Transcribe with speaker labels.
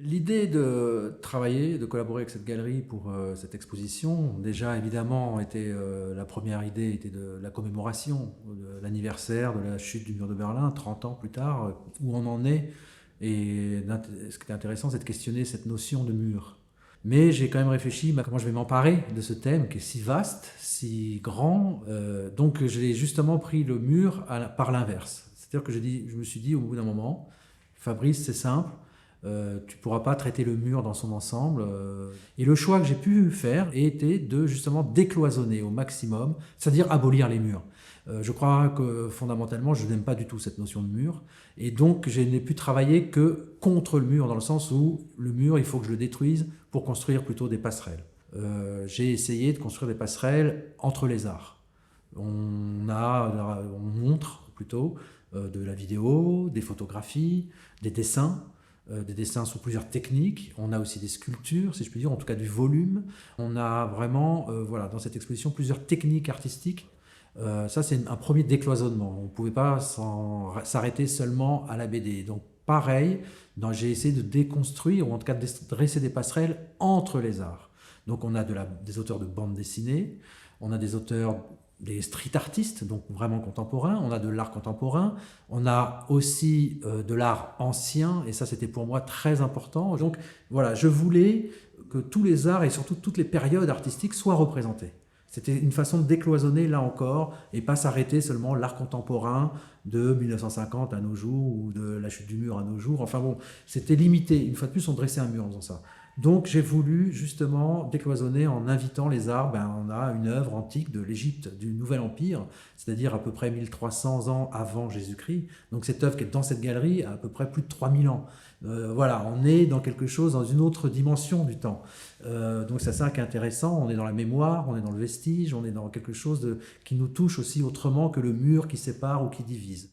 Speaker 1: L'idée de travailler, de collaborer avec cette galerie pour cette exposition, déjà évidemment, la première idée était de la commémoration de l'anniversaire de la chute du mur de Berlin, 30 ans plus tard, où on en est. Et ce qui est intéressant, c'est de questionner cette notion de mur. Mais j'ai quand même réfléchi à comment je vais m'emparer de ce thème qui est si vaste, si grand. Donc j'ai justement pris le mur par l'inverse. C'est-à-dire que je me suis dit au bout d'un moment, Fabrice, c'est simple, tu ne pourras pas traiter le mur dans son ensemble. Et le choix que j'ai pu faire était de justement décloisonner au maximum, c'est-à-dire abolir les murs. Je crois que fondamentalement, je n'aime pas du tout cette notion de mur. Et donc, je n'ai pu travailler que contre le mur, dans le sens où le mur, il faut que je le détruise pour construire plutôt des passerelles. J'ai essayé de construire des passerelles entre les arts. On montre plutôt de la vidéo, des photographies, des dessins sous plusieurs techniques. On a aussi des sculptures, si je puis dire, en tout cas du volume. On a vraiment, voilà, dans cette exposition, plusieurs techniques artistiques. Ça, c'est un premier décloisonnement. On ne pouvait pas s'arrêter seulement à la BD. Donc, pareil, j'ai essayé de déconstruire, ou en tout cas de dresser des passerelles entre les arts. Donc, on a des auteurs de bande dessinée, on a des street artistes, donc vraiment contemporains, on a de l'art contemporain, on a aussi de l'art ancien, et ça c'était pour moi très important. Donc voilà, je voulais que tous les arts et surtout toutes les périodes artistiques soient représentés. C'était une façon de décloisonner là encore et pas s'arrêter seulement l'art contemporain de 1950 à nos jours ou de la chute du mur à nos jours. Enfin bon, c'était limité. Une fois de plus, on dressait un mur en faisant ça. Donc j'ai voulu justement décloisonner en invitant les arts. On a une œuvre antique de l'Égypte, du Nouvel Empire, c'est-à-dire à peu près 1300 ans avant Jésus-Christ. Donc cette œuvre qui est dans cette galerie a à peu près plus de 3000 ans. Voilà, on est dans quelque chose, dans une autre dimension du temps. Donc c'est ça qui est intéressant, on est dans la mémoire, on est dans le vestige, on est dans quelque chose qui nous touche aussi autrement que le mur qui sépare ou qui divise.